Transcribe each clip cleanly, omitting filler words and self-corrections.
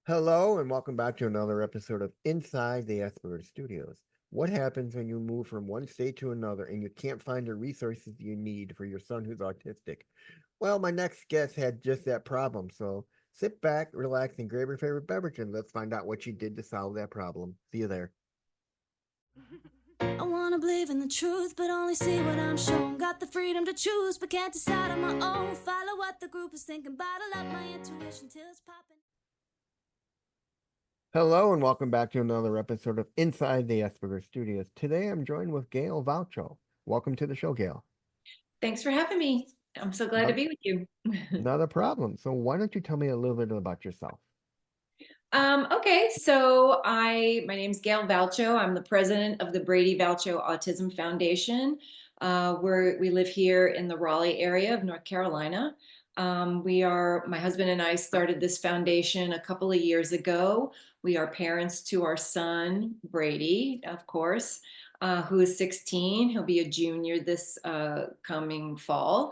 Hello and welcome back to another episode of Inside the Aspergers Studios. What happens when you move from one state to another and you can't find the resources you need for your son who's autistic? Well, my next guest had just that problem, so sit back, relax, and grab your favorite beverage and let's find out what she did to solve that problem. See you there. I wanna believe in the truth, but only see what I'm shown. Got the freedom to choose, but can't decide on my own. Follow what the group is thinking, bottle up my intuition till it's popping. Hello and welcome back to another episode of Inside the Aspergers Studios. Today I'm joined with Gaile Valcho. Welcome to the show, Gaile. Thanks for having me. I'm so glad to Not, be with you. not a problem. So why don't you tell me a little bit about yourself? Okay, so my name's Gaile Valcho. I'm the president of the Brady Valcho Autism Foundation. We live here in the Raleigh area of North Carolina. My husband and I started this foundation a couple of years ago. We are parents to our son, Brady, of course, who is 16. He'll be a junior this coming fall.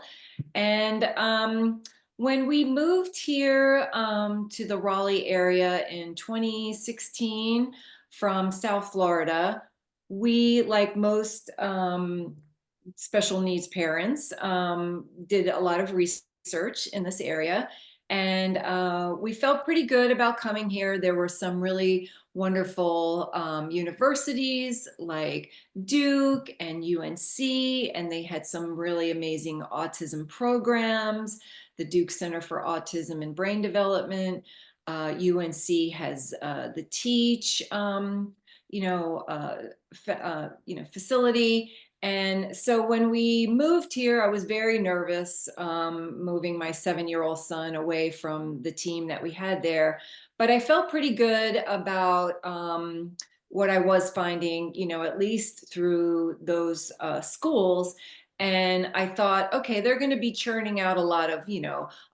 And when we moved here to the Raleigh area in 2016 from South Florida, we, like most special needs parents, did a lot of research in this area. And we felt pretty good about coming here. There were some really wonderful universities like Duke and UNC, and they had some really amazing autism programs. The Duke Center for Autism and Brain Development. UNC has the Teach, facility. And so when we moved here, I was very nervous, moving my 7-year-old son away from the team that we had there. But I felt pretty good about what I was finding, at least through those schools. And I thought, okay, they're going to be churning out a lot of,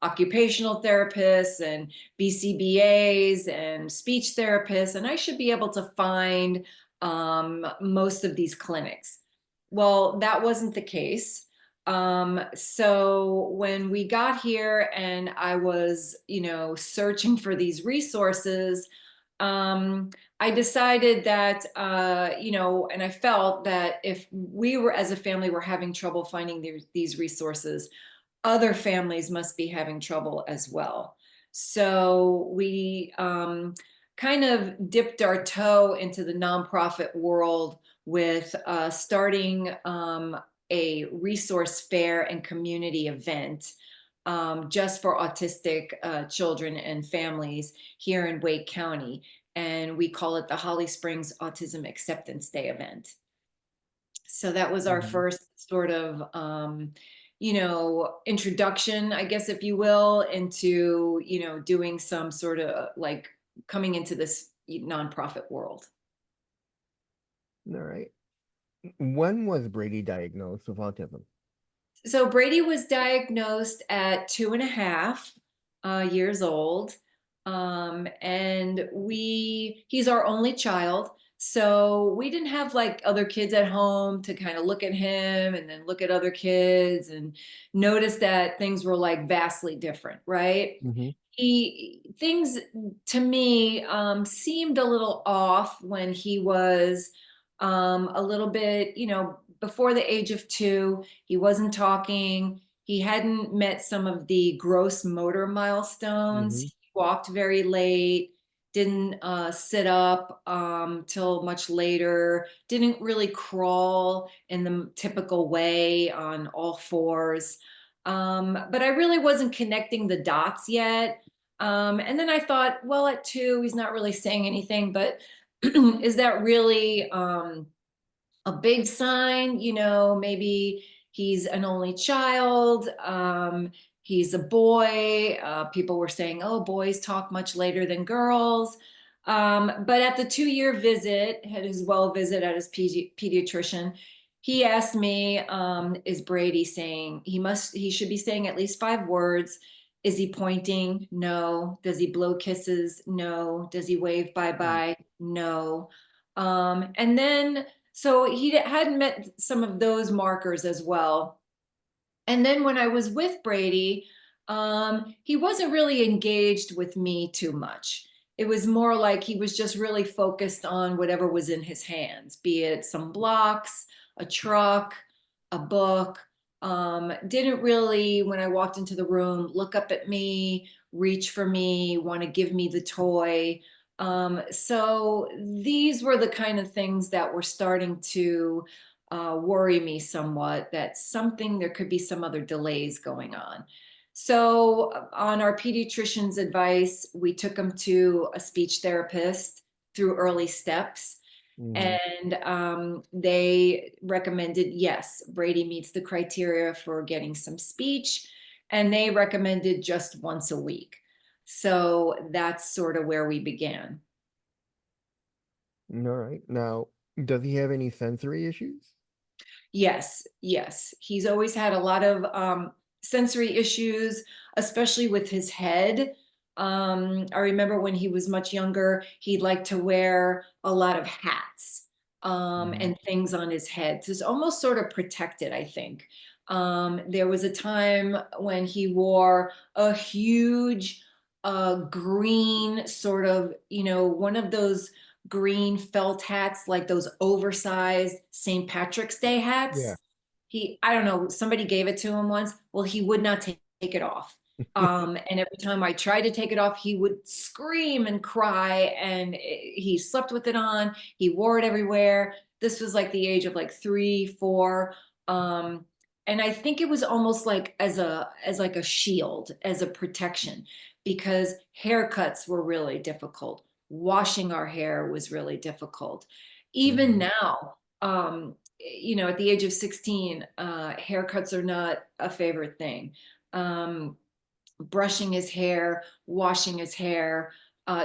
occupational therapists and BCBAs and speech therapists, and I should be able to find most of these clinics. Well, that wasn't the case. So when we got here and I was, searching for these resources, I decided that, and I felt that if we were, as a family, were having trouble finding these resources, other families must be having trouble as well. So we kind of dipped our toe into the nonprofit world with starting a resource fair and community event just for autistic children and families here in Wake County. And we call it the Holly Springs Autism Acceptance Day event. So that was our Mhm. first sort of, introduction, I guess, if you will, into, doing some sort of like coming into this nonprofit world. All right. When was Brady diagnosed with autism? So Brady was diagnosed at 2.5 years old. And he's our only child. So we didn't have like other kids at home to kind of look at him and then look at other kids and notice that things were like vastly different, right? Hmm. Things to me seemed a little off when he was a little bit, before the age of 2. He wasn't talking. He hadn't met some of the gross motor milestones. Hmm. He walked very late, didn't sit up till much later, didn't really crawl in the typical way on all fours. But I really wasn't connecting the dots yet. And then I thought, well, at 2, he's not really saying anything, but is that really a big sign? Maybe he's an only child. He's a boy. People were saying, oh, boys talk much later than girls. But at the 2-year visit, at his well visit at his pediatrician, he asked me, is Brady saying he should be saying at least 5 words? Is he pointing? No. Does he blow kisses? No. Does he wave bye-bye? No. And then, so he hadn't met some of those markers as well. And then when I was with Brady, he wasn't really engaged with me too much. It was more like he was just really focused on whatever was in his hands, be it some blocks, a truck, a book. Didn't really, when I walked into the room, look up at me, reach for me, want to give me the toy. So these were the kind of things that were starting to worry me somewhat, that there could be some other delays going on. So on our pediatrician's advice, we took him to a speech therapist through early steps. Mhm. And they recommended, yes, Brady meets the criteria for getting some speech. And they recommended just once a week. So that's sort of where we began. All right. Now, does he have any sensory issues? Yes, yes. He's always had a lot of sensory issues, especially with his head. I remember when he was much younger, he'd like to wear a lot of hats Mhm. and things on his head. So it's almost sort of protected, I think. There was a time when he wore a huge green sort of, one of those green felt hats, like those oversized St. Patrick's Day Yeah. hats. I don't know, somebody gave it to him once. Well, he would not take it off. And every time I tried to take it off, he would scream and cry, and he slept with it on. He wore it everywhere. This was like the age of like 3, 4. And I think it was almost like as like a shield, as a protection, because haircuts were really difficult. Washing our hair was really difficult. Even Mhm. now, at the age of 16, haircuts are not a favorite thing. Um, Brushing his hair, washing his hair,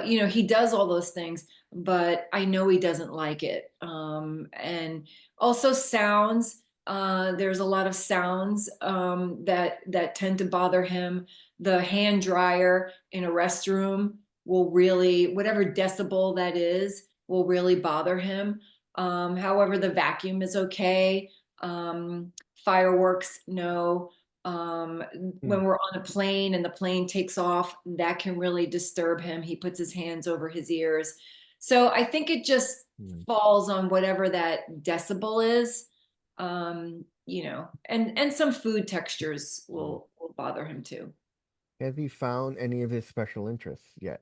he does all those things, but I know he doesn't like it. And also sounds. There's a lot of sounds that tend to bother him. The hand dryer in a restroom will really, whatever decibel that is, will really bother him. However, the vacuum is okay. Fireworks, no. Hmm. When we're on a plane and the plane takes off, that can really disturb him. He puts his hands over his ears. So I think it just Hmm. falls on whatever that decibel is. And some food textures Hmm. will bother him too. Has he found any of his special interests yet?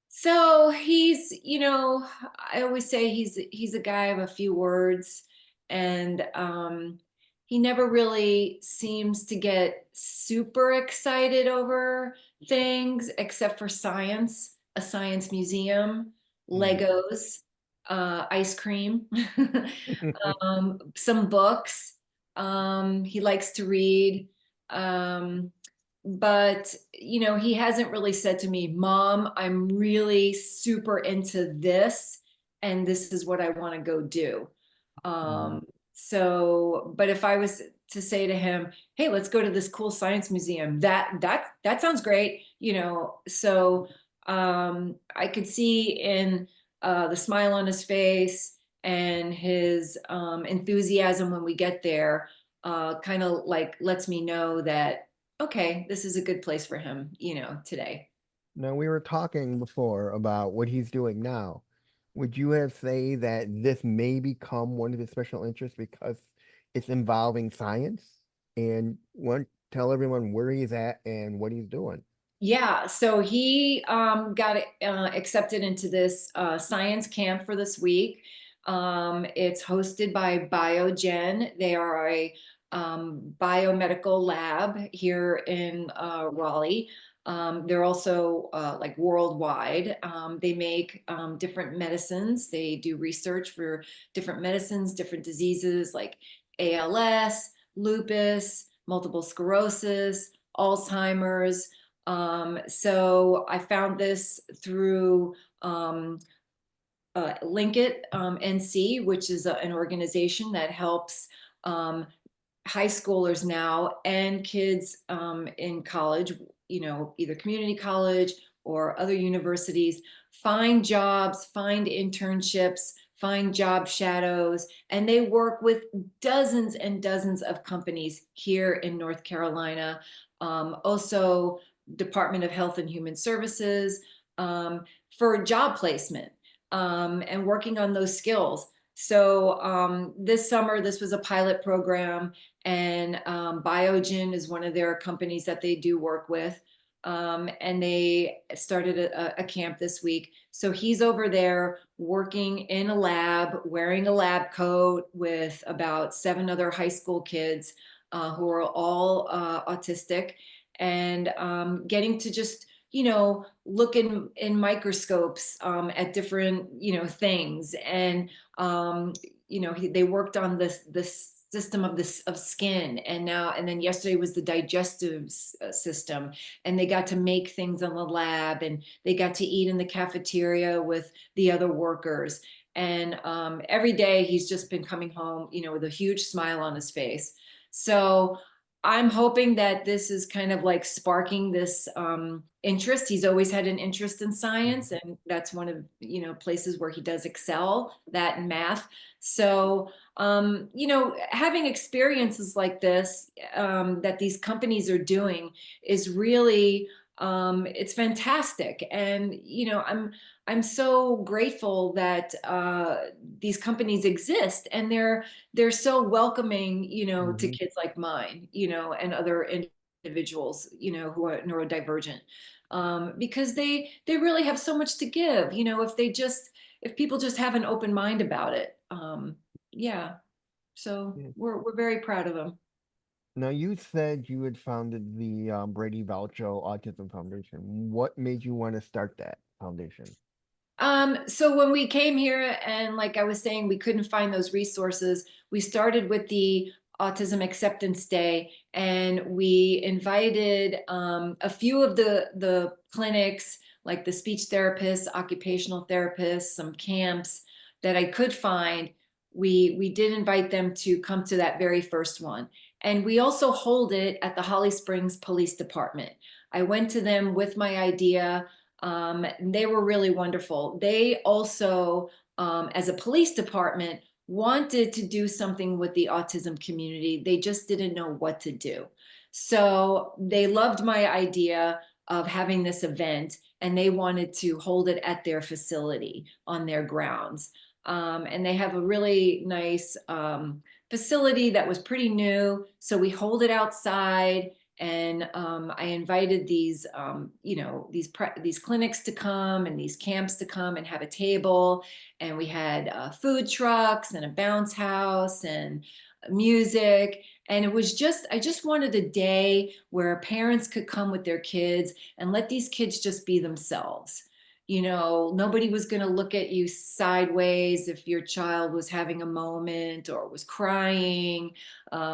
So I always say he's a guy of a few words, and he never really seems to get super excited over things except for science, a science museum, Hmm. Legos, ice cream, some books. He likes to read. Um, but he hasn't really said to me, Mom, I'm really super into this, and this is what I want to go do. Hmm. But if I was to say to him, hey, let's go to this cool science museum, that sounds great. So I could see in the smile on his face and his enthusiasm when we get there, kind of like lets me know that, okay, this is a good place for him, today. Now, we were talking before about what he's doing now. Would you have say that this may become one of his special interests because it's involving science? And want tell everyone where he's at and what he's doing. Yeah, so he got accepted into this science camp for this week. It's hosted by Biogen. They are a biomedical lab here in Raleigh. They're also like worldwide. They make different medicines. They do research for different medicines, different diseases like ALS, lupus, multiple sclerosis, Alzheimer's. So I found this through Link It NC, which is an organization that helps high schoolers now and kids in college, either community college or other universities, find jobs, find internships, find job shadows, and they work with dozens and dozens of companies here in North Carolina. Also Department of Health and Human Services, for job placement, and working on those skills. So this summer, this was a pilot program, and Biogen is one of their companies that they do work with. And they started a camp this week. So he's over there working in a lab, wearing a lab coat with about 7 other high school kids who are all autistic, and getting to just look in microscopes at different things. And they worked on this system of skin, and then yesterday was the digestive system, and they got to make things in the lab, and they got to eat in the cafeteria with the other workers. And every day he's just been coming home with a huge smile on his face. So I'm hoping that this is kind of like sparking this interest. He's always had an interest in science, and that's one of places where he does excel, that and math. So having experiences like this that these companies are doing is really it's fantastic. And I'm so grateful that these companies exist, and they're so welcoming, to kids like mine, and other individuals, who are neurodivergent, because they really have so much to give, if people just have an open mind about it. Yeah. So Yeah. we're very proud of them. Now, you said you had founded the Brady Valcho Autism Foundation. What made you want to start that foundation? So when we came here, and like I was saying, we couldn't find those resources, we started with the Autism Acceptance Day, and we invited a few of the clinics, like the speech therapists, occupational therapists, some camps that I could find. We did invite them to come to that very first one. And we also hold it at the Holly Springs Police Department. I went to them with my idea. They were really wonderful. They also, as a police department, wanted to do something with the autism community. They just didn't know what to do. So they loved my idea of having this event, and they wanted to hold it at their facility on their grounds. And they have a really nice facility that was pretty new. So we hold it outside, and I invited these these clinics to come, and these camps to come and have a table, and we had food trucks and a bounce house and music. And it was I just wanted a day where parents could come with their kids and let these kids just be themselves. Nobody was going to look at you sideways if your child was having a moment or was crying.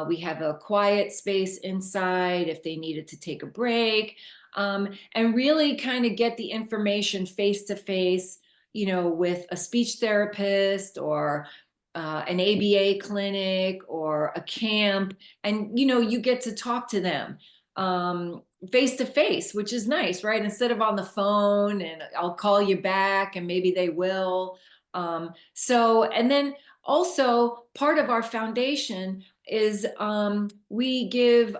We have a quiet space inside if they needed to take a break, and really kind of get the information face to face, with a speech therapist, or an ABA clinic, or a camp. And, you get to talk to them face to face, which is nice, right? Instead of on the phone, and I'll call you back, and maybe they will. And then also part of our foundation is we give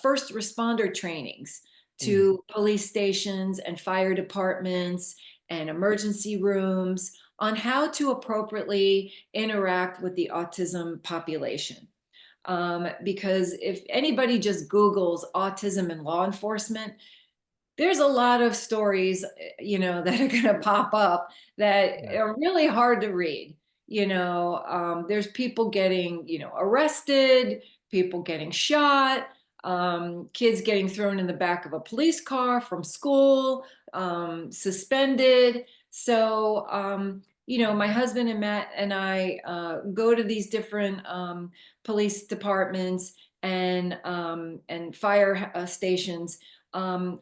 first responder trainings to police stations and fire departments and emergency rooms on how to appropriately interact with the autism population. Because if anybody just Googles autism and law enforcement, there's a lot of stories, that are going to pop up that are really hard to read. There's people getting, arrested, people getting shot, kids getting thrown in the back of a police car from school, suspended. So, my husband and Matt and I go to these different police departments and fire stations. And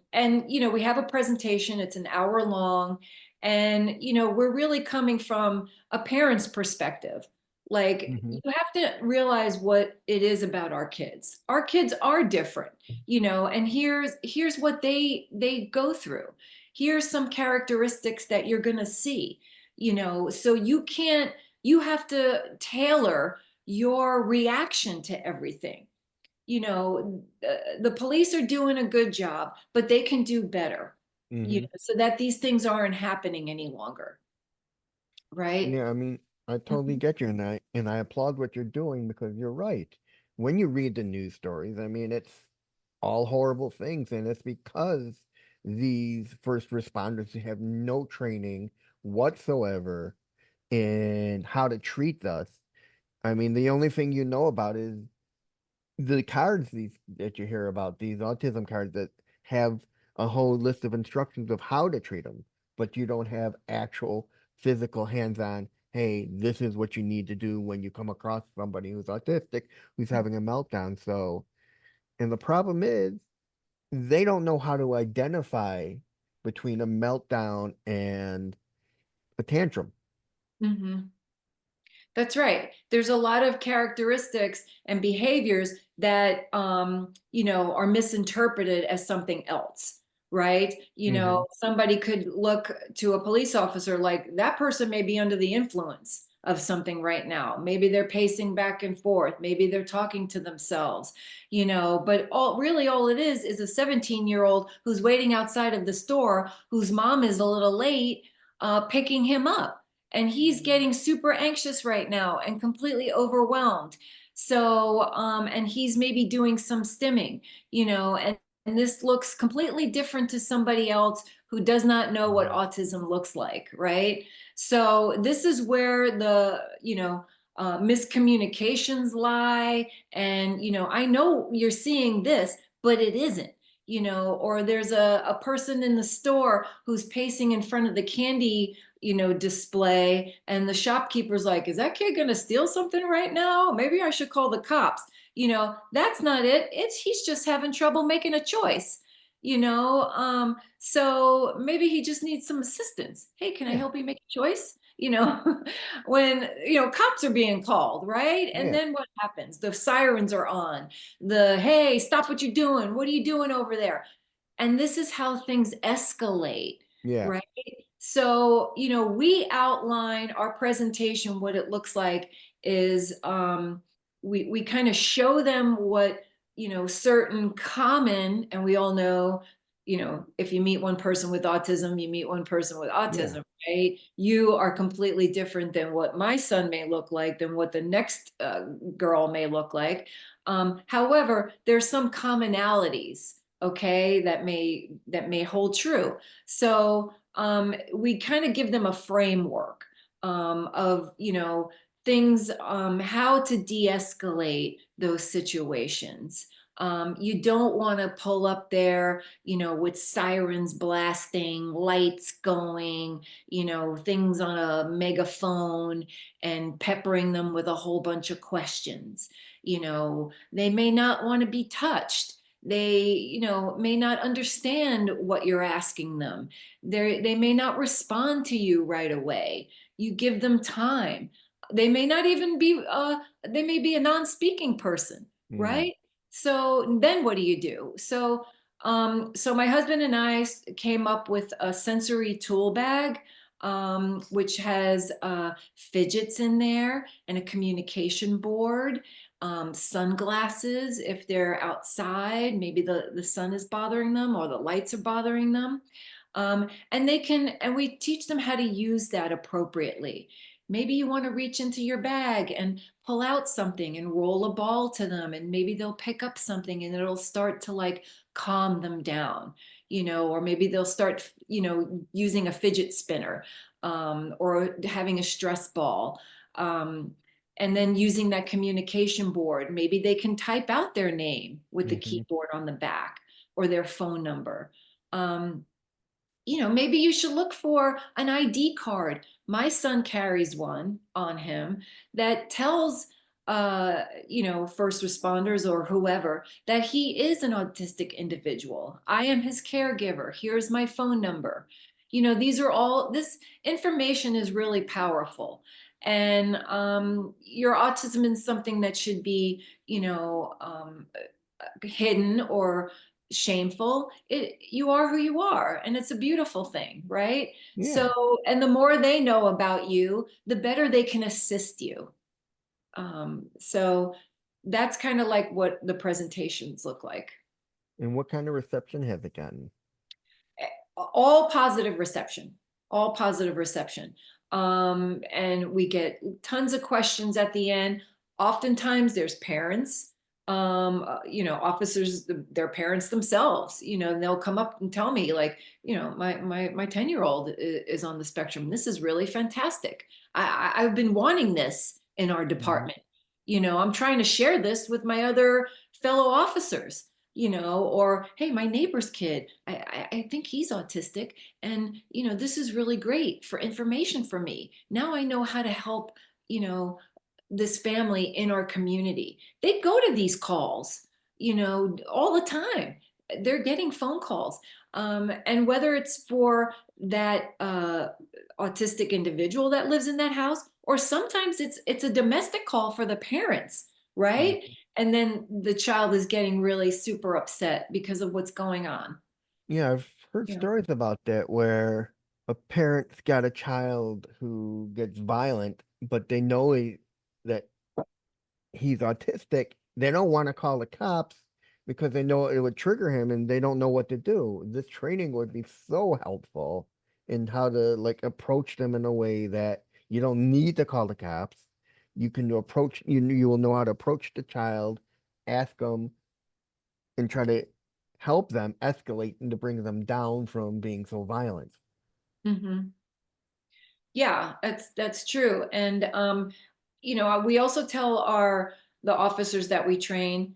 we have a presentation. It's an hour long, and we're really coming from a parent's perspective. Like, you have to realize what it is about our kids. Our kids are different, and here's what they go through. Here's some characteristics that you're going to see, so you have to tailor your reaction to everything. the police are doing a good job, but they can do better, Hmm. so that these things aren't happening any longer, right? Yeah, I mean, I totally Mhm. get you, and I applaud what you're doing because you're right. When you read the news stories, I mean, it's all horrible things, and it's because these first responders have no training whatsoever in how to treat us. I mean, the only thing you know about is the cards these that you hear about, these autism cards that have a whole list of instructions of how to treat them, but you don't have actual physical hands-on, hey, this is what you need to do when you come across somebody who's autistic, who's having a meltdown. So, and the problem is they don't know how to identify between a meltdown and a tantrum. Mhm. That's right. There's a lot of characteristics and behaviors that are misinterpreted as something else, right? Hmm. Somebody could look to a police officer like that person may be under the influence of something right now. Maybe they're pacing back and forth. Maybe they're talking to themselves, but all it is a 17-year-old who's waiting outside of the store, whose mom is a little late, picking him up, and he's getting super anxious right now and completely overwhelmed. So and he's maybe doing some stimming, and this looks completely different to somebody else who does not know what autism looks like, right? So this is where the miscommunications lie. And I know you're seeing this, but it isn't. Or there's a person in the store who's pacing in front of the candy display, and the shopkeeper's like, is that kid gonna steal something right now? Maybe I should call the cops. That's not it. He's just having trouble making a choice. So maybe he just needs some assistance. Hey, can I Yeah, help you make a choice? When cops are being called, right? And yeah, then what happens? The sirens are on. Hey, stop what you're doing. What are you doing over there? And this is how things escalate, yeah. right? So, we outline our presentation. What it looks like is we kind of show them what, certain common, and we all know, if you meet one person with autism, you meet one person with Yeah. autism, right? You are completely different than what my son may look like, than what the next girl may look like. However, there's some commonalities, okay, that may hold true. So we kind of give them a framework of things, how to de-escalate those situations. You don't want to pull up there, with sirens blasting, lights going, things on a megaphone, and peppering them with a whole bunch of questions. They may not want to be touched. They may not understand what you're asking them. They may not respond to you right away. You give them time. They may not even be they may be a non-speaking person, Hmm. right? So then what do you do? So my husband and I came up with a sensory tool bag, which has fidgets in there and a communication board, sunglasses if they're outside, maybe the sun is bothering them or the lights are bothering them. And we teach them how to use that appropriately. Maybe you want to reach into your bag and pull out something and roll a ball to them, and maybe they'll pick up something and it'll start to like calm them down, or maybe they'll start, using a fidget spinner, or having a stress ball. Um, and then using that communication board, maybe they can type out their name with the Hmm. keyboard on the back, or their phone number. Um, Maybe you should look for an ID card. My son carries one on him that tells, first responders or whoever that he is an autistic individual. I am his caregiver. Here's my phone number. This information is really powerful. And your autism is something that should be, hidden or shameful. You are who you are, and it's a beautiful thing, right? Yeah. So, and the more they know about you, the better they can assist you. So that's kind of like what the presentations look like. And what kind of reception has it gotten? All positive reception, all positive reception. And we get tons of questions at the end. Oftentimes there's parents, officers, their parents themselves, and they'll come up and tell me like, my 10-year-old is on the spectrum. This is really fantastic. I've been wanting this in our Mhm. department. I'm trying to share this with my other fellow officers, or hey, my neighbor's kid, I think he's autistic, and this is really great for information for me. Now I know how to help, you know, this family in our community. They go to these calls, all the time. They're getting phone calls. And whether it's for that autistic individual that lives in that house, or sometimes it's a domestic call for the parents, right? Mhm. And then the child is getting really super upset because of what's going on. Yeah, I've heard Yeah. stories about that where a parent's got a child who gets violent, but they know that he's autistic. They don't want to call the cops because they know it would trigger him and they don't know what to do. This training would be so helpful in how to like approach them in a way that you don't need to call the cops. You can approach you will know how to approach the child, ask them and try to help them escalate and to bring them down from being so violent. Mhm. Yeah, that's true. And we also tell the officers that we train,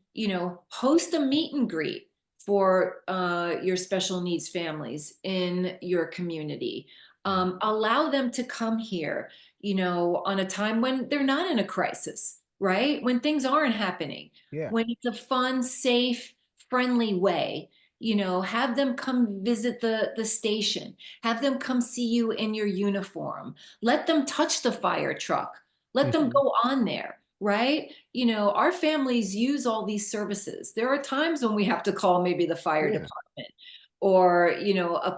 host a meet and greet for your special needs families in your community. Mm. Allow them to come here, on a time when they're not in a crisis, right? When things aren't happening, Yeah. when it's a fun, safe, friendly way. Have them come visit the station, have them come see you in your uniform. Let them touch the fire truck. Let them Hmm. go on there, right? Our families use all these services. There are times when we have to call maybe the fire Yeah. department or, a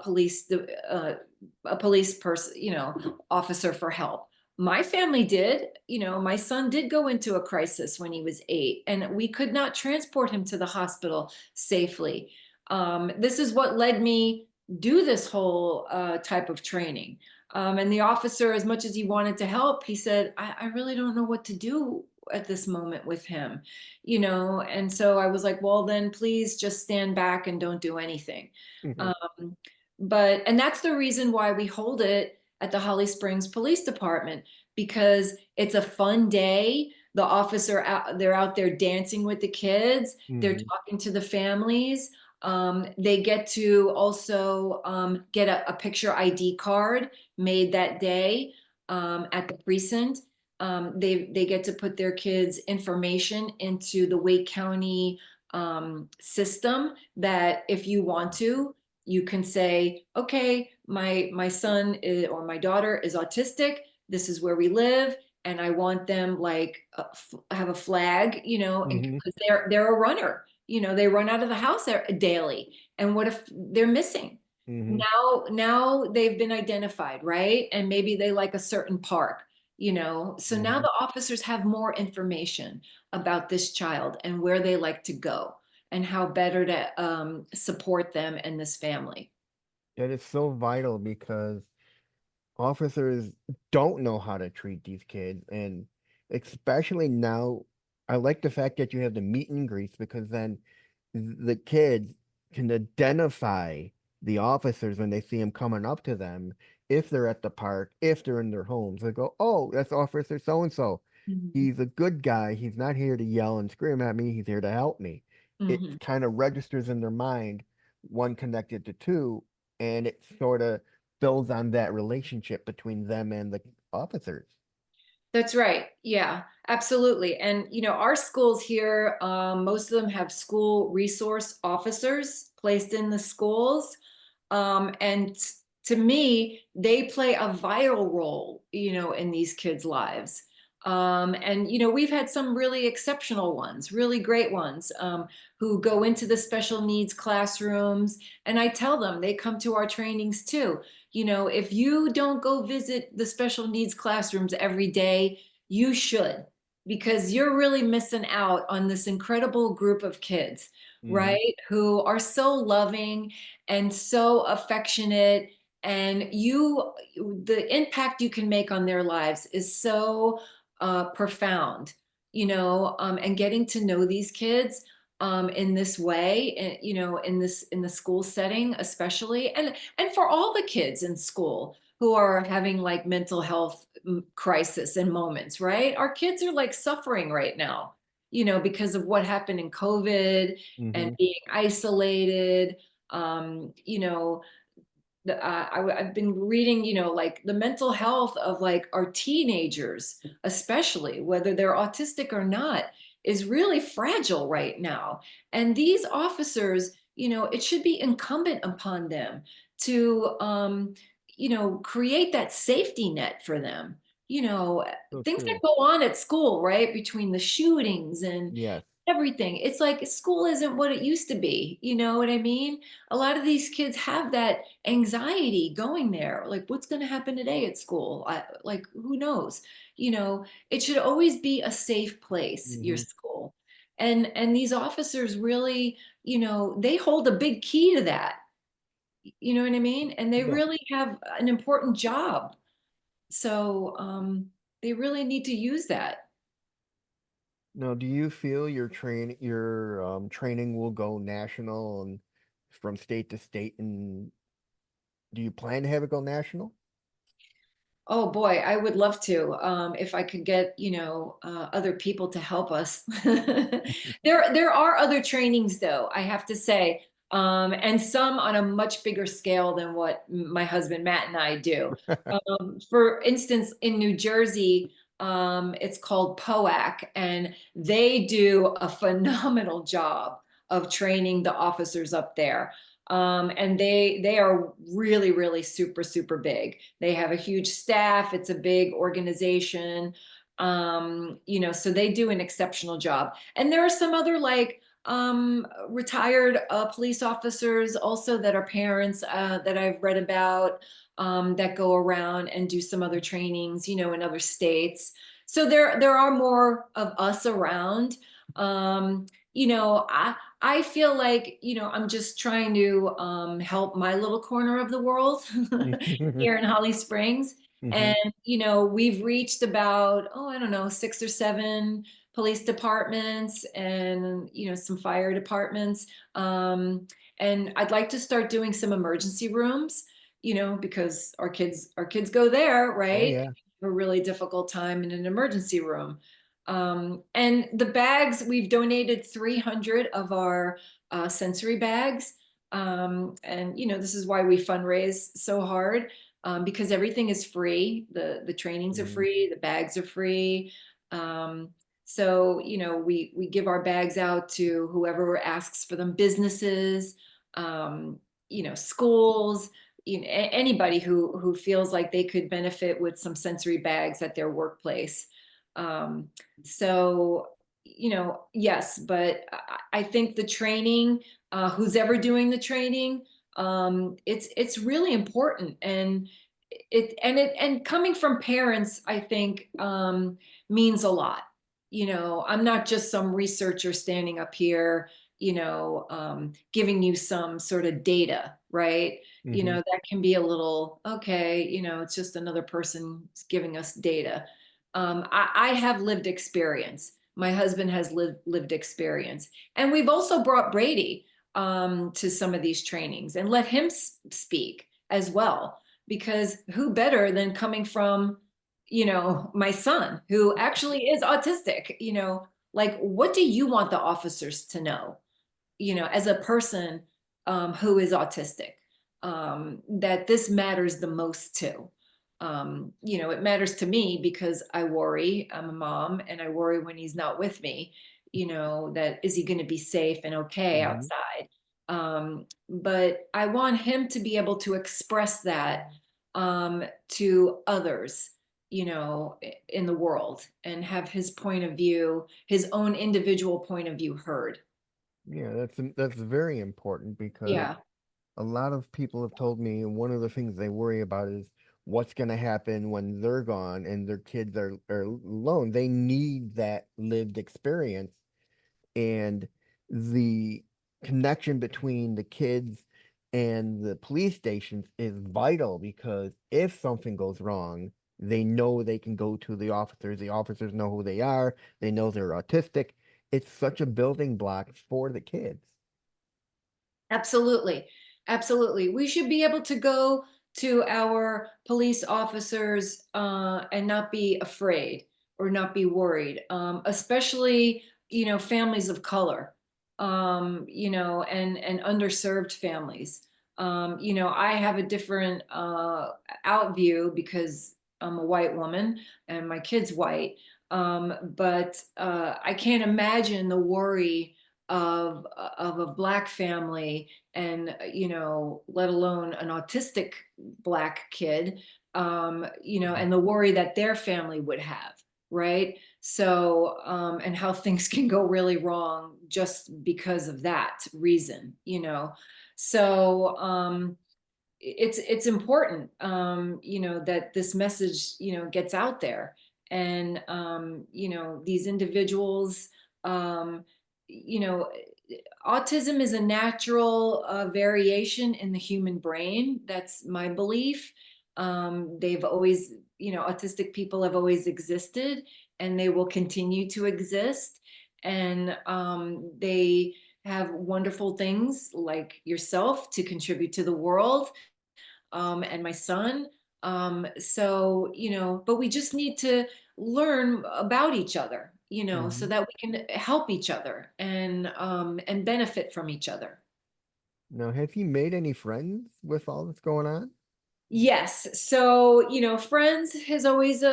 police person, officer for help. My family did, my son did go into a crisis when he was 8, and we could not transport him to the hospital safely. This is what led me do this whole type of training. And the officer, as much as he wanted to help, he said, I really don't know what to do at this moment with him, And so I was like, well, then please just stand back and don't do anything. Hmm. Um, and that's the reason why we hold it at the Holly Springs Police Department, because it's a fun day. The officer they're out there dancing with the kids. They're Hmm. talking to the families. They get to also get a picture ID card made that day at the precinct. They get to put their kids' information into the Wake County system, that if you want to, you can say, okay, my son or my daughter is autistic. This is where we live, and I want them like have a flag, and Hmm. because they're a runner, they run out of the house daily. And what if they're missing? Hmm. Now they've been identified, right? And maybe they like a certain park, so now Hmm. the officers have more information about this child and where they like to go and how better to support them and this family. That is so vital because officers don't know how to treat these kids, and especially now, I like the fact that you have the meet and greets because then the kids can identify the officers when they see them coming up to them, if they're at the park, if they're in their homes. They go, "Oh, that's Officer so and so. Mhm. He's a good guy. He's not here to yell and scream at me. He's here to help me." It Mhm. kind of registers in their mind, one connected to two, and it sort of builds on that relationship between them and the officers. That's right. Yeah, absolutely. And our schools here, most of them have school resource officers placed in the schools. And to me, they play a vital role, in these kids' lives. And we've had some really exceptional ones, really great ones, who go into the special needs classrooms. And I tell them they come to our trainings too. If you don't go visit the special needs classrooms every day, you should. because you're really missing out on this incredible group of kids, Hmm. right? Who are so loving and so affectionate. And the impact you can make on their lives is so profound, and getting to know these kids in this way, in the school setting, especially, and for all the kids in school who are having like mental health crisis and moments, right? Our kids are like suffering right now, because of what happened in COVID and Hmm. being isolated. Um, you know, I've been reading, like the mental health of like our teenagers, especially whether they're autistic or not, is really fragile right now. And these officers, it should be incumbent upon them to, create that safety net for them. You know, So things that true. go on at school, right? Between the shootings and Yes. everything. It's like school isn't what it used to be. You know what I mean? A lot of these kids have that anxiety going there. Like, what's going to happen today at school? Like, who knows? It should always be a safe place, your Hmm. school. And these officers really, they hold a big key to that. You know what I mean? And they Yeah. really have an important job. So they really need to use that. Now, do you feel your training will go national and from state to state? And do you plan to have it go national? Oh boy, I would love to, if I could get, other people to help us. There are other trainings though, I have to say, and some on a much bigger scale than what my husband Matt and I do. For instance, in New Jersey, it's called POAC, and they do a phenomenal job of training the officers up there. And they are really, really super big. They have a huge staff. It's a big organization. So they do an exceptional job. And there are some other like retired police officers also that are parents that I've read about, that go around and do some other trainings, in other states. So there are more of us around. I feel like, I'm just trying to help my little corner of the world Hmm. here in Holly Springs. And, we've reached about, oh, I don't know, 6 or 7 police departments and, some fire departments. And I'd like to start doing some emergency rooms, because our kids go there, Oh right? yeah. A really difficult time in an emergency room. And the bags, we've donated 300 of our sensory bags. And this is why we fundraise so hard, because everything is free. The trainings are Hmm. free, the bags are free. Um, so we give our bags out to whoever asks for them, businesses, schools, anybody who feels like they could benefit with some sensory bags at their workplace. Um, so, yes, but I think the training, who's ever doing the training, it's really important, and and coming from parents, I think, means a lot. I'm not just some researcher standing up here, giving you some sort of data, right? Hmm. That can be a little okay. It's just another person giving us data. I have lived experience. My husband has lived experience. And we've also brought Brady to some of these trainings and let him speak as well. Because who better than coming from, my son, who actually is autistic, like, what do you want the officers to know, as a person who is autistic, that this matters the most to? It matters to me because I worry. I'm a mom and I worry when he's not with me, that is he going to be safe and okay Hmm. outside? But I want him to be able to express that to others, in the world, and have his point of view, his own individual point of view heard. Yeah, that's very important because Yeah. a lot of people have told me, and one of the things they worry about is what's going to happen when they're gone and their kids are alone. They need that lived experience, and the connection between the kids and the police stations is vital, because if something goes wrong, they know they can go to the officers. The officers know who they are. They know they're autistic. It's such a building block for the kids. Absolutely. Absolutely. We should be able to go to our police officers and not be afraid or not be worried, especially, families of color, and underserved families. I have a different out view because I'm a white woman and my kid's white. But I can't imagine the worry of a black family, and let alone an autistic black kid, and the worry that their family would have, right? So and how things can go really wrong just because of that reason. So it's important, that this message, gets out there, and these individuals, um, you know autism is a natural variation in the human brain. That's my belief. They've always, autistic people have always existed, and they will continue to exist. And they have wonderful things like yourself to contribute to the world, and my son. But we just need to learn about each other, so Mhm. that we can help each other and benefit from each other. Now, have you made any friends with all that's going on? Yes. So, friends is always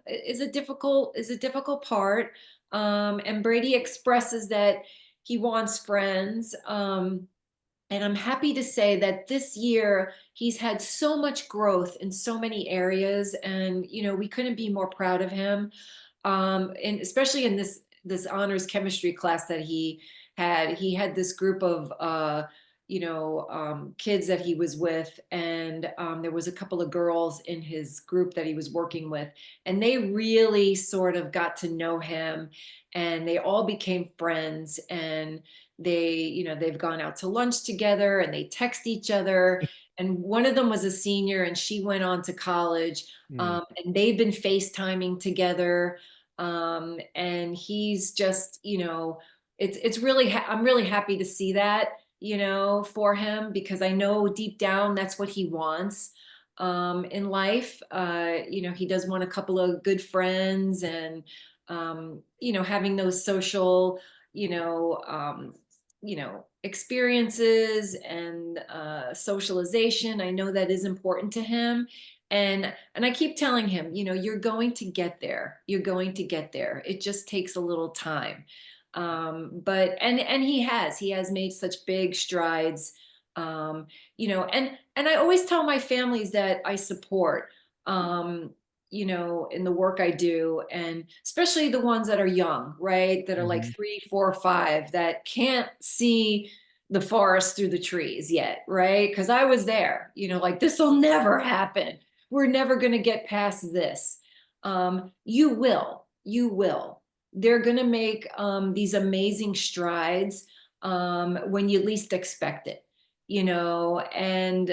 is a difficult part. And Brady expresses that he wants friends. And I'm happy to say that this year he's had so much growth in so many areas, and we couldn't be more proud of him. And especially in this honors chemistry class that he had this group of kids that he was with, and there was a couple of girls in his group that he was working with, and they really sort of got to know him, and they all became friends, and they've gone out to lunch together, and they text each other. And one of them was a senior, and she went on to college, Mm. and they've been FaceTiming together. And he's just, it's really, I'm really happy to see that, for him, because I know deep down that's what he wants in life. He does want a couple of good friends, and having those social, you know, um, experiences and socialization. I know that is important to him. And I keep telling him, you're going to get there. You're going to get there. It just takes a little time. But and he has made such big strides. And I always tell my families that I support, in the work I do, and especially the ones that are young, right? That are like Mhm. 3, 4, 5, that can't see the forest through the trees yet, right? Because I was there, like, this will never happen. We're never going to get past this. You will. They're going to make these amazing strides when you least expect it, and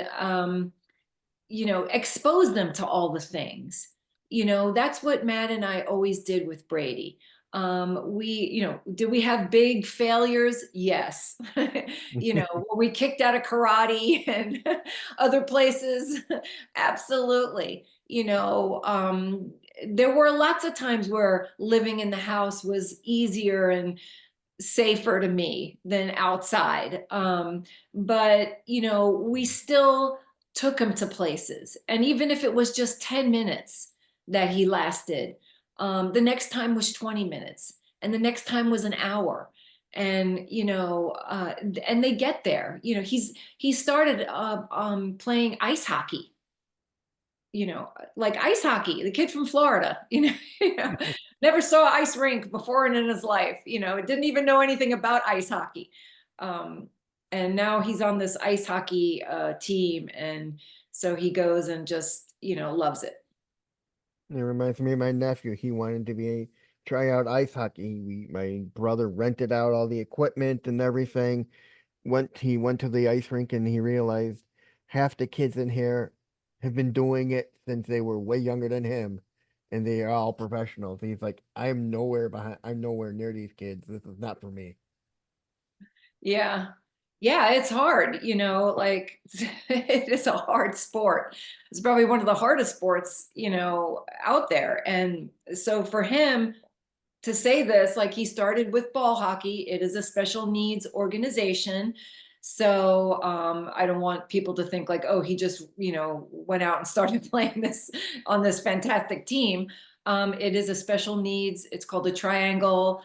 expose them to all the things. That's what Matt and I always did with Brady. Did we have big failures? Yes. Were we kicked out of karate and other places? Absolutely. There were lots of times where living in the house was easier and safer to me than outside. But we still took him to places. And even if it was just 10 minutes that he lasted, the next time was 20 minutes. And the next time was an hour. And and they get there. He started playing ice hockey, like ice hockey, the kid from Florida, you know, never saw ice rink before and in his life, didn't even know anything about ice hockey. Um, And now he's on this ice hockey team, and so he goes and just, loves it. It reminds me of my nephew. He wanted to try out ice hockey. My brother rented out all the equipment and everything. He went to the ice rink and he realized half the kids in here have been doing it since they were way younger than him, and they are all professionals. He's like, I'm nowhere behind. I'm nowhere near these kids. This is not for me. Yeah. Yeah, it's hard, like it is a hard sport. It's probably one of the hardest sports, out there. And so for him to say this, like he started with ball hockey, it is a special needs organization. So I don't want people to think like, oh, he just, went out and started playing this on this fantastic team. It is a special needs, it's called the Triangle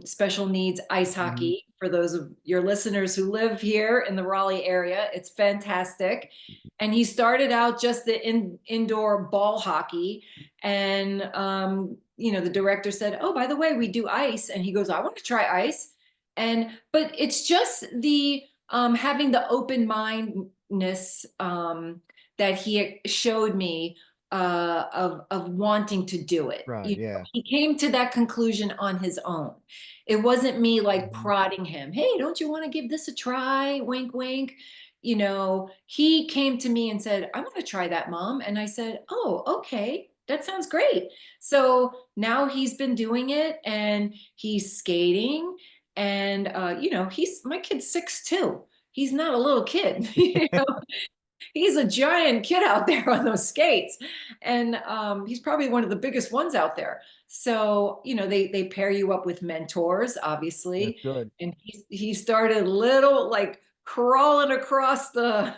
special needs ice Hmm. hockey. For those of your listeners who live here in the Raleigh area, it's fantastic. And he started out just the indoor ball hockey. And, the director said, oh, by the way, we do ice. And he goes, I want to try ice. But it's just the having the open mindedness that he showed me of wanting to do it. Right. Yeah. He came to that conclusion on his own. It wasn't me like Hmm. prodding him. Hey, don't you want to give this a try? Wink, wink. He came to me and said, I want to try that, Mom. And I said, oh, okay. That sounds great. So now he's been doing it and he's skating. And he's my kid's 6'2". He's not a little kid. He's a giant kid out there on those skates, and he's probably one of the biggest ones out there. So they pair you up with mentors, That's obviously, good. and he started little like crawling across the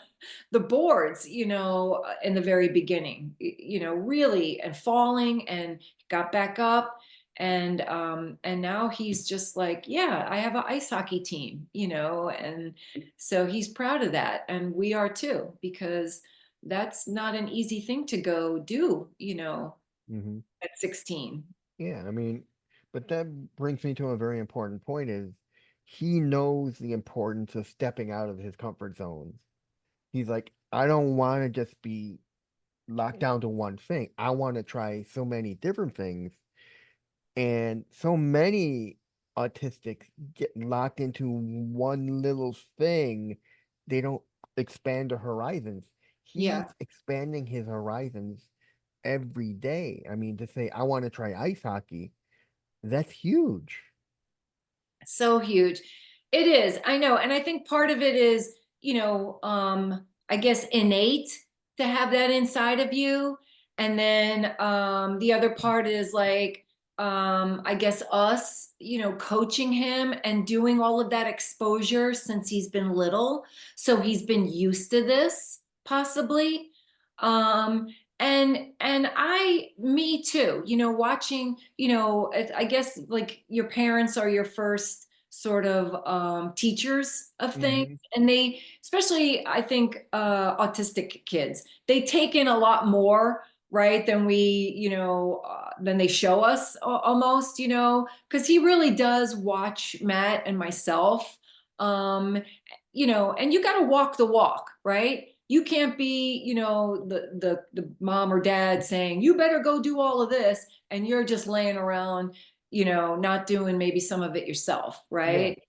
boards, in the very beginning, really, and falling, and got back up. And now he's just like, yeah, I have an ice hockey team, and so he's proud of that. And we are too, because that's not an easy thing to go do, Hmm. at 16. Yeah. I mean, but that brings me to a very important point: is he knows the importance of stepping out of his comfort zones. He's like, I don't want to just be locked down to one thing. I want to try so many different things. And so many autistics get locked into one little thing. They don't expand their horizons. Yeah. He's expanding his horizons every day. I mean, to say, I want to try ice hockey, that's huge. So huge. It is. I know. And I think part of it is, I guess innate to have that inside of you. And then the other part is like, I guess us, coaching him and doing all of that exposure since he's been little. So he's been used to this, possibly. Um, and me too, watching, I guess like your parents are your first sort of teachers of things, Hmm. and they, especially I think autistic kids, they take in a lot more, right, than than they show us, almost, because he really does watch Matt and myself. um and you got to walk the walk, right? You can't be, the mom or dad saying, you better go do all of this, and you're just laying around, not doing maybe some of it yourself, Yeah. right?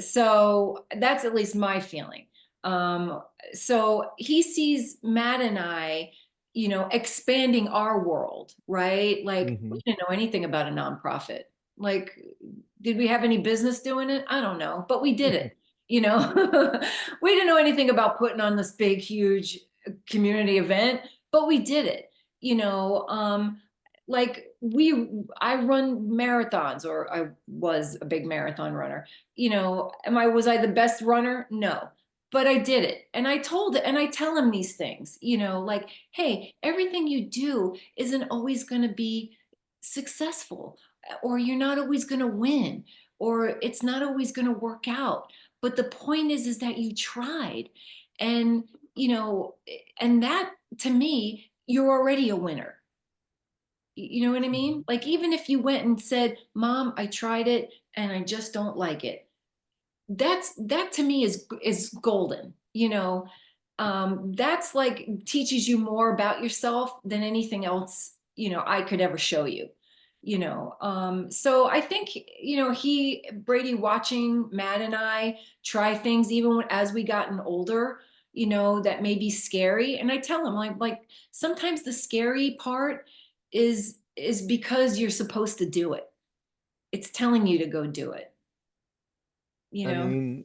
So that's at least my feeling. Um, so he sees Matt and I, expanding our world, right? Like we Hmm. didn't know anything about a nonprofit. Like, did we have any business doing it? I don't know, but we did it. you know we didn't know anything about putting on this big huge community event, but we did it. Like I run marathons, or I was a big marathon runner. Was I the best runner? No, but I did it, and I told it, and I tell him these things, like, hey, everything you do isn't always going to be successful, or you're not always going to win, or it's not always going to work out, but the point is that you tried. And and that, to me, you're already a winner. You know what I mean? Hmm. Like, even if you went and said, Mom, I tried it and I just don't like it, that to me is golden, that's like teaches you more about yourself than anything else, I could ever show you. So I think, Brady, watching Matt and I try things even as we gotten older, that may be scary. And I tell him like sometimes the scary part is because you're supposed to do it. It's telling you to go do it, you I know? mean,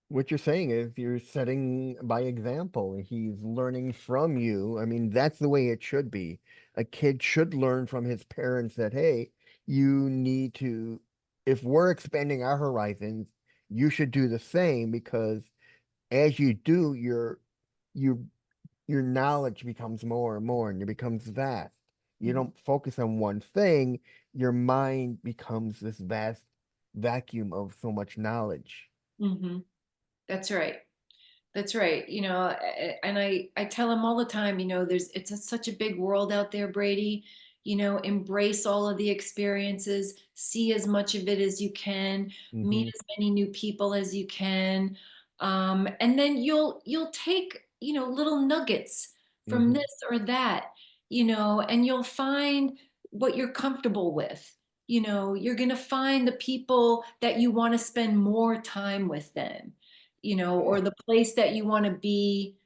what you're saying is you're setting by example. He's learning from you. I mean, that's the way it should be. A kid should learn from his parents that, hey, you need to, if we're expanding our horizons, you should do the same because as you do, you your knowledge becomes more and more and it becomes vast. You Mhm. don't focus on one thing, your mind becomes this vast vacuum of so much knowledge. Mhm. That's right. That's right. And I tell him all the time, such a big world out there, Brady. Embrace all of the experiences, see as much of it as you can, meet Hmm. as many new people as you can. And then you'll take, little nuggets from Hmm. this or that, and you'll find what you're comfortable with. You're gonna find the people that you want to spend more time with then, Yeah. or the place that you want to be,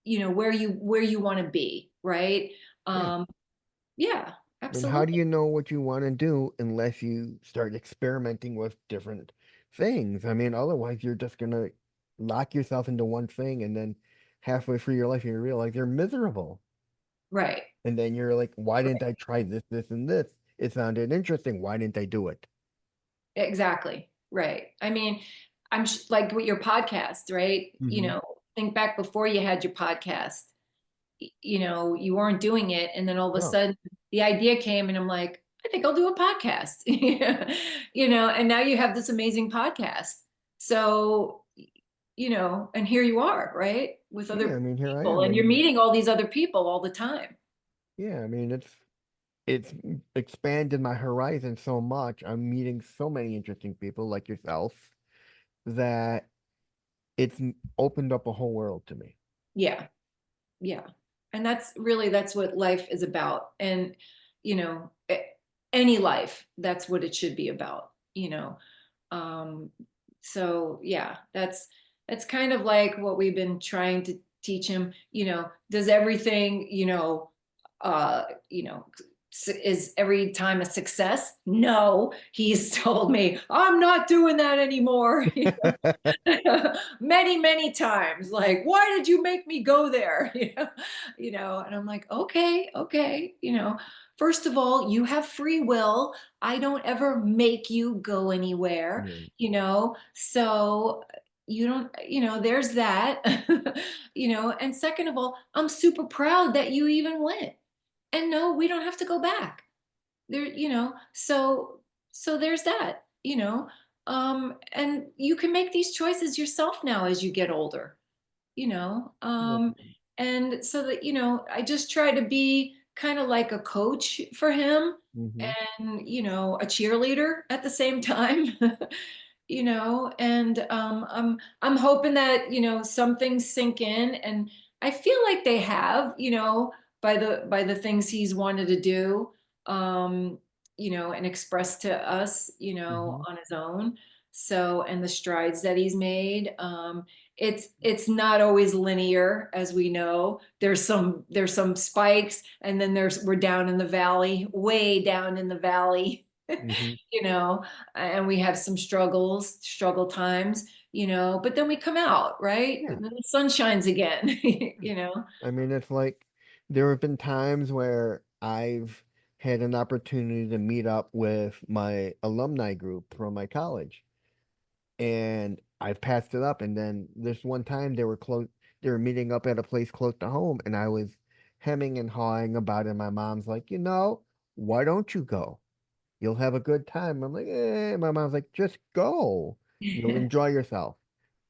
where you want to be, right? Yeah. Um, yeah, I mean, how do absolutely. you know what you want to do unless you start experimenting with different things? I mean, otherwise you're just gonna lock yourself into one thing and then halfway through your life you realize you're miserable. Right, And then you're like, why didn't right. I try this, this, and this? It sounded interesting. Why didn't I do it? Exactly. Right. I mean, like with your podcast, right? Hmm. Think back before you had your podcast, you weren't doing it. And then all of a No. sudden the idea came and I'm like, I think I'll do a podcast, and now you have this amazing podcast. So, and here you are, right? With Yeah, I other mean, here I people am. and you're And meeting all these other people all the time. yeah, I mean, it's expanded my horizon so much. I'm meeting so many interesting people like yourself that it's opened up a whole world to me. Yeah. Yeah. And that's what life is about. And, you know, any life, that's what it should be about. Um, so yeah, that's kind of like what we've been trying to teach him, does everything, you know, is every time a success? No, he's told me I'm not doing that anymore. Many, many times, like, why did you make me go there? And I'm like, okay, first of all, you have free will. I don't ever make you go anywhere, Right. so you don't, there's that. And second of all, I'm super proud that you even went. And no, we don't have to go back there, so there's that, and you can make these choices yourself now as you get older, you know Yep. um and so that, I just try to be kind of like a coach for him Hmm. and, a cheerleader at the same time. And I'm hoping that, some things sink in, and I feel like they have, by the things he's wanted to do, um and express to us, Hmm. on his own. So, and the strides that he's made, it's not always linear, as we know. There's some spikes, and then we're down in the valley, way down in the valley. Hmm. you know and we have some struggle times, but then we come out, right, Yeah. and then the sun shines again. I mean, it's like there have been times where I've had an opportunity to meet up with my alumni group from my college, and I've passed it up. And then this one time they were meeting up at a place close to home, and I was hemming and hawing about it. And my mom's like, why don't you go? You'll have a good time. I'm like, eh. My mom's like, just go. You'll enjoy yourself.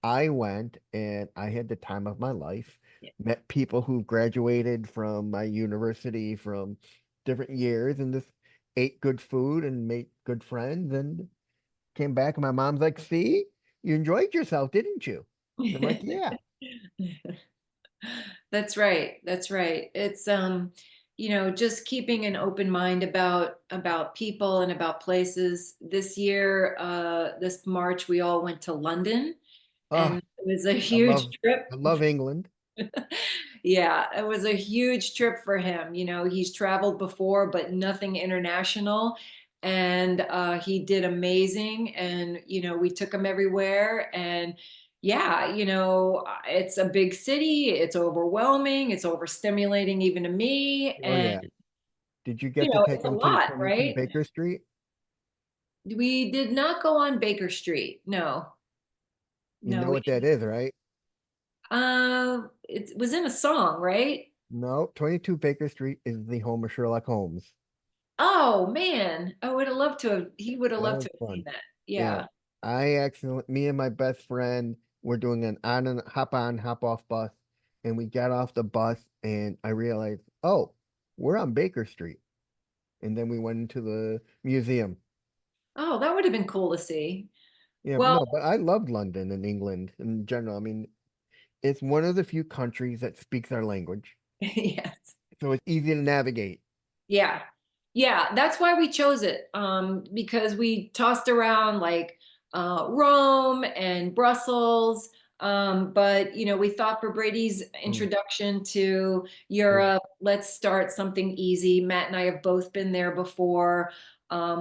I went and I had the time of my life. Met people who graduated from my university from different years and just ate good food and made good friends and came back and my mom's like, see, You enjoyed yourself, didn't you? I'm like, yeah. That's right. That's right. It's just keeping an open mind about people and about places. This year, this March, we all went to London, and Oh, it was a I huge love trip. I love England. Yeah, it was a huge trip for him. He's traveled before, but nothing international. And he did amazing. And, we took him everywhere. And yeah, it's a big city. It's overwhelming. It's overstimulating even to me. Oh And, yeah. Did you get to take it's a them to lot, 22 right? Baker Street? We did not go on Baker Street. No, You no, know we what that didn't. is, right? It was in a song, right? No, 22 Baker Street is the home of Sherlock Holmes. Oh man, I would have loved to have. He would have That loved was to have seen fun. that. Yeah. Yeah. Me and my best friend were doing an on, hop off bus, and we got off the bus, and I realized, oh, we're on Baker Street. And then we went into the museum. Oh, that would have been cool to see. Yeah, Well, no, but I loved London and England in general. I mean, it's one of the few countries that speaks our language, yes. so it's easy to navigate. Yeah. Yeah, that's why we chose it. Because we tossed around like Rome and Brussels. But we thought for Brady's Mm, introduction to yeah. Europe, let's start something easy. Matt and I have both been there before.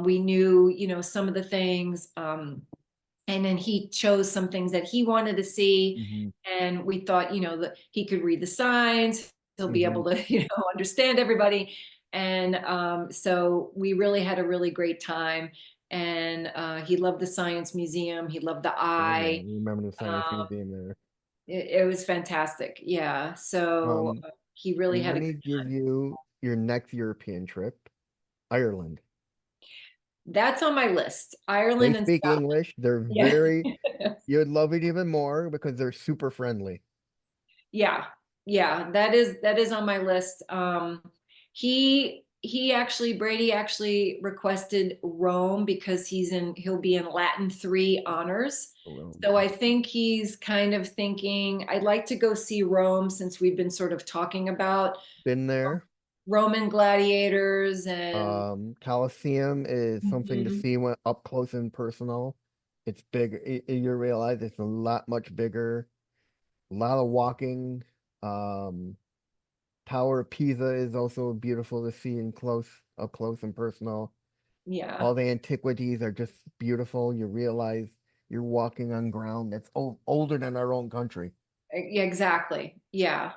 We knew, some of the things. And then he chose some things that he wanted to see, Hmm. and we thought that he could read the signs, he'll be Hmm. able to understand everybody. And so we really had a really great time. And he loved the science museum, he loved the Oh yeah, eye. I remember the Science um, Museum there. it was fantastic, yeah. So Um, he really I'm had a gonna good give time. you your next European trip, Ireland. That's on my list, They Ireland and speak Scotland. English. They're Yeah. very, you'd love it even more because they're super friendly. Yeah, yeah, that is on my list. He actually Brady actually requested Rome because he'll be in Latin 3 honors. So I think he's kind of thinking I'd like to go see Rome since we've been sort of talking about Been there. Roman gladiators and Colosseum is something to Mhm. see when up close and personal. It's big. You realize it's a lot much bigger. A lot of walking. Um, Tower of Pisa is also beautiful to see up close and personal. Yeah. All the antiquities are just beautiful. You realize you're walking on ground that's older than our own country. Yeah, exactly. Yeah.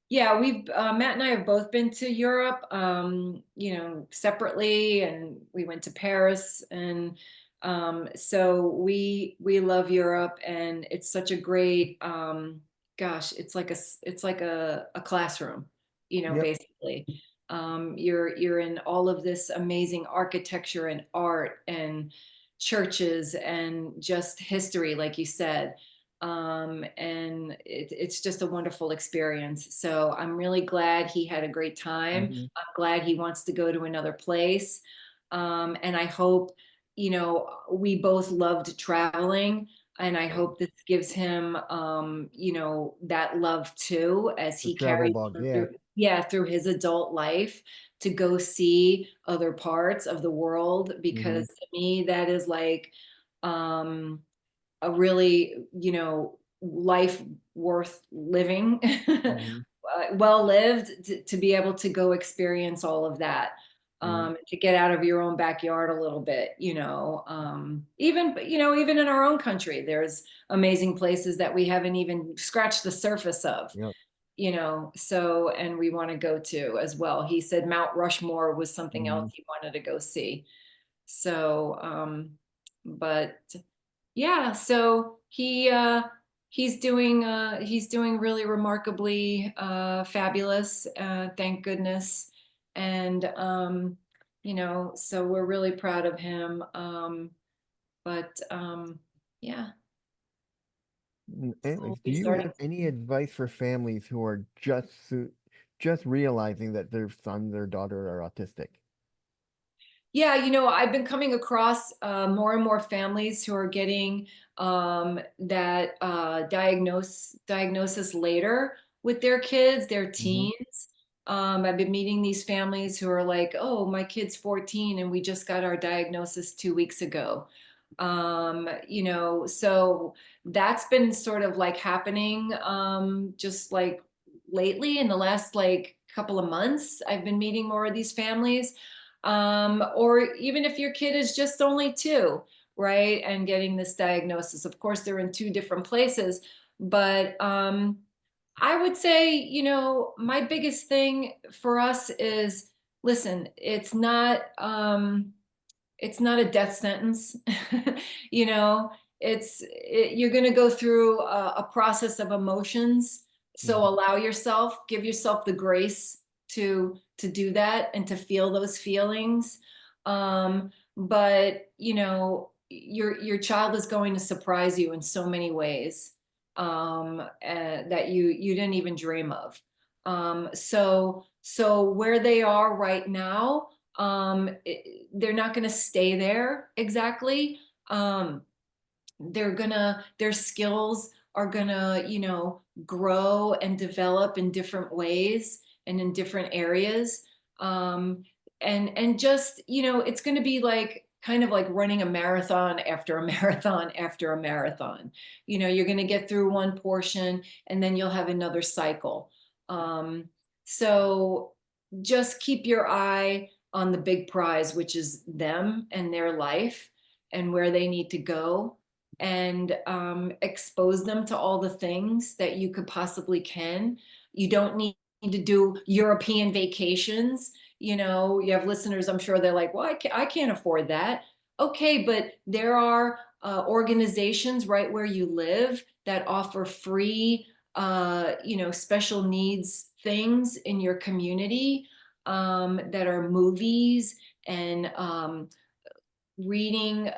Yeah, we've Matt and I have both been to Europe, separately, and we went to Paris, and so we love Europe, and it's such a great, gosh, it's like a classroom, Yep. basically. You're in all of this amazing architecture and art and churches and just history, like you said. And it's just a wonderful experience. So I'm really glad he had a great time. Hmm. I'm glad he wants to go to another place. And I hope, we both loved traveling. And I hope this gives him, that love too, as The he travel carries bug. on Yeah. through, yeah, through his adult life, to go see other parts of the world. Hmm. Because to me, that is like, um, a really, life worth living, Hmm. well lived, to be able to go experience all of that. Hmm. To get out of your own backyard a little bit, even in our own country, there's amazing places that we haven't even scratched the surface of, Yep. so, and we want to go to as well. He said Mount Rushmore was something else Hmm. he wanted to go see. So, but yeah, so he's doing really remarkably fabulous, thank goodness. And so we're really proud of him. But yeah, so we'll Anyways, do be you starting. have any advice for families who are just realizing that their son, their daughter are autistic? Yeah, I've been coming across more and more families who are getting that diagnosis later with their kids, their Hmm. teens. I've been meeting these families who are like, "Oh, my kid's 14, and we just got our diagnosis 2 weeks ago." So that's been sort of like happening just like lately in the last like couple of months. I've been meeting more of these families, or even if your kid is just only 2, right, and getting this diagnosis. Of course, they're in 2 different places, but I would say, my biggest thing for us is, listen, it's not a death sentence. you know you're going to go through a process of emotions, so Hmm. give yourself the grace to do that and to feel those feelings. But your child is going to surprise you in so many ways, that you didn't even dream of. So where they are right now, they're not going to stay there exactly. um, their skills are gonna grow and develop in different ways and in different areas. Um, and just it's going to be like kind of like running a marathon after a marathon after a marathon. You're going to get through one portion, and then you'll have another cycle. So just keep your eye on the big prize, which is them and their life and where they need to go, and expose them to all the things that you could possibly can. You don't need to do European vacations. You have listeners, I'm sure they're like, well, I can't afford that. Okay, but there are organizations right where you live that offer free, special needs things in your community, that are movies and reading,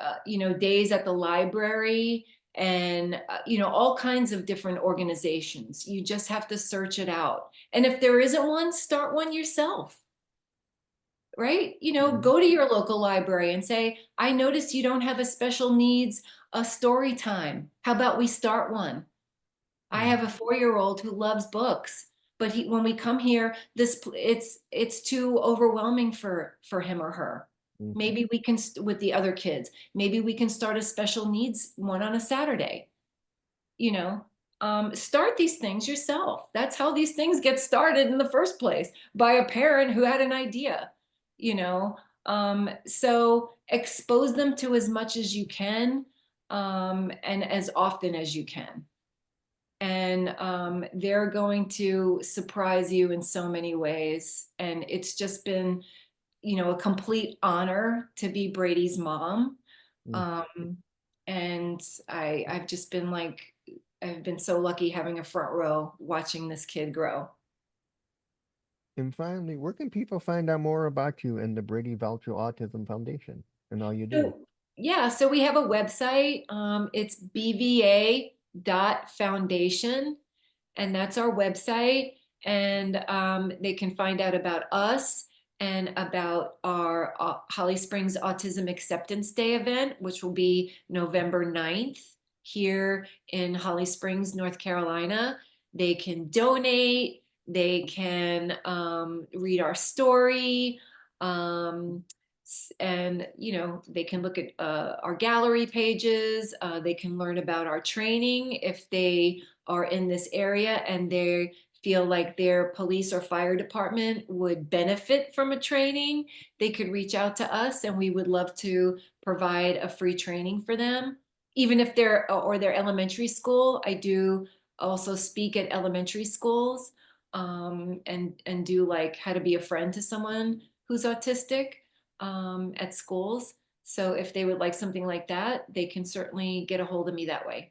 days at the library, and all kinds of different organizations. You just have to search it out. And if there isn't one, start one yourself. Right? Hmm. Go to your local library and say, I noticed you don't have a special needs a story time. How about we start one? I have a 4-year-old who loves books, but when we come here, it's too overwhelming for him or her. Hmm. Maybe we can with the other kids. Maybe we can start a special needs one on a Saturday. You know, start these things yourself. That's how these things get started in the first place, by a parent who had an idea. You know, so expose them to as much as you can, and as often as you can, and they're going to surprise you in so many ways. And it's just been, a complete honor to be Brady's mom. Hmm. Um, and I've just been like, I've been so lucky having a front row watching this kid grow. And finally, where can people find out more about you and the Brady Valcho Autism Foundation and all you do? So, yeah, so we have a website. It's bva.foundation, and that's our website. And they can find out about us and about our Holly Springs Autism Acceptance Day event, which will be November 9th here in Holly Springs, North Carolina. They can donate, they can read our story. Um, and they can look at our gallery pages. They can learn about our training if they are in this area and they feel like their police or fire department would benefit from a training. They could reach out to us, and we would love to provide a free training for them. Even if they're elementary school, I do also speak at elementary schools, and do like how to be a friend to someone who's autistic, at schools. So if they would like something like that, they can certainly get a hold of me that way.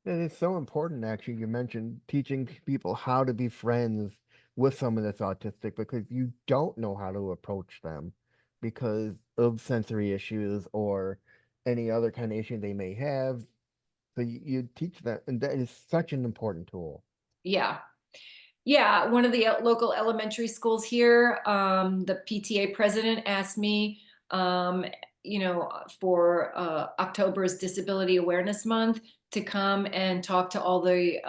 And it's so important, actually. You mentioned teaching people how to be friends with someone that's autistic because you don't know how to approach them because of sensory issues or any other kind of issue they may have. So you teach them, and that is such an important tool. Yeah. Yeah, one of the local elementary schools here, the PTA president asked me, um, for October's Disability Awareness Month to come and talk to all the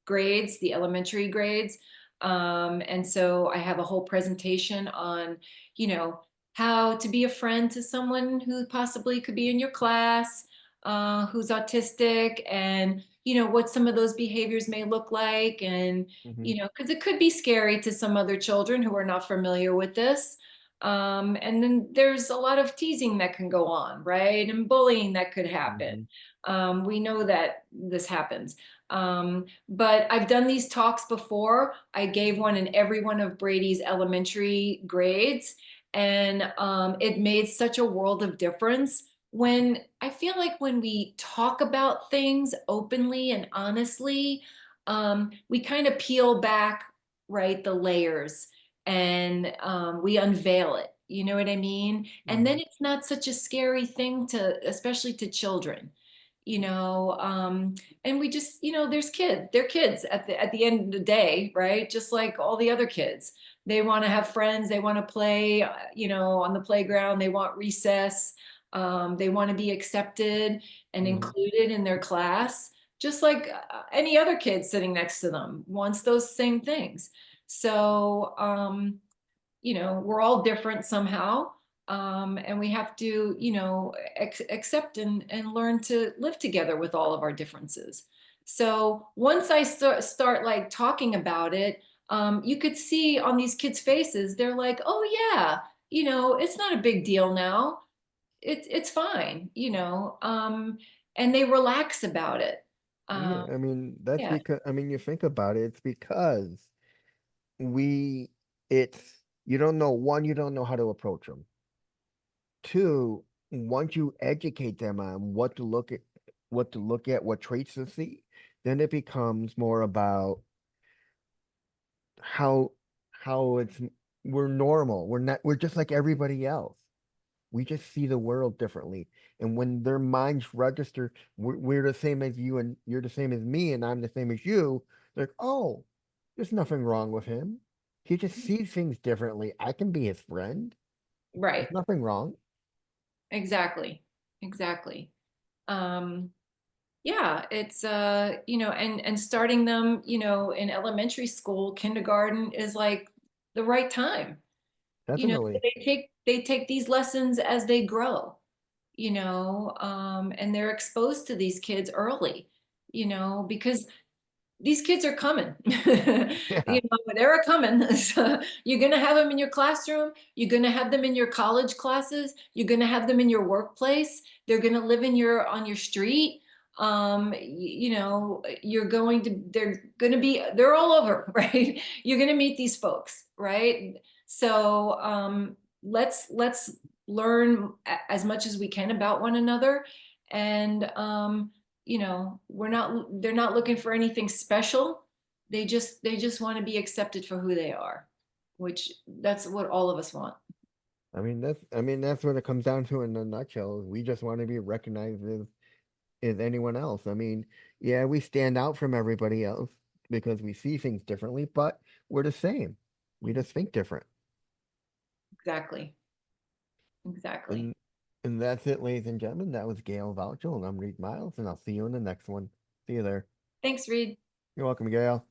grades, the elementary grades. And so I have a whole presentation on, you know, how to be a friend to someone who possibly could be in your class, who's autistic, and, what some of those behaviors may look like. And, Hmm. because it could be scary to some other children who are not familiar with this. And then there's a lot of teasing that can go on, right? And bullying that could happen. Hmm. We know that this happens. But I've done these talks before. I gave one in every one of Brady's elementary grades, and it made such a world of difference. When I feel like when we talk about things openly and honestly, we kind of peel back, right, the layers, and we unveil it. You know what I mean? And then Hmm. it's not such a scary thing to, especially to children, you know. And we just, there's kids, they're kids at the end of the day, right? Just like all the other kids. They want to have friends, they want to play, on the playground, they want recess, they want to be accepted and Hmm. included in their class, just like any other kid sitting next to them wants those same things. So, we're all different somehow. And we have to, accept and learn to live together with all of our differences. So once I start like talking about it, you could see on these kids' faces, they're like, oh yeah, it's not a big deal now. It's fine, and they relax about it. Yeah, Um, I mean, that's yeah, because, I mean, you think about it, it's because we, it's, you don't know, one, you don't know how to approach them. Two, once you educate them on what traits to see, then it becomes more about how it's we're normal. We're just like everybody else. We just see the world differently. And when their minds register, we're the same as you and you're the same as me and I'm the same as you, they're like, oh, there's nothing wrong with him. He just sees things differently. I can be his friend. right. There's nothing wrong. Exactly. Exactly. Um, yeah, it's and starting them, in elementary school, kindergarten is like the right time. Definitely. They take these lessons as they grow, and they're exposed to these kids early, because these kids are coming. Yeah. They're coming. So you're going to have them in your classroom. You're going to have them in your college classes. You're going to have them in your workplace. They're going to live on your street. They're all over, right? You're going to meet these folks, right? So let's learn as much as we can about one another. And they're not looking for anything special. They just want to be accepted for who they are, which that's what all of us want. I mean that's what it comes down to in a nutshell. We just want to be recognized as anyone else. I mean, yeah, we stand out from everybody else because we see things differently, but we're the same. We just think different. Exactly. Exactly. And and that's it, ladies and gentlemen. That was Gail Valcho, and I'm Reid Miles, and I'll see you in the next one. See you there. Thanks, Reid. You're welcome, Gail.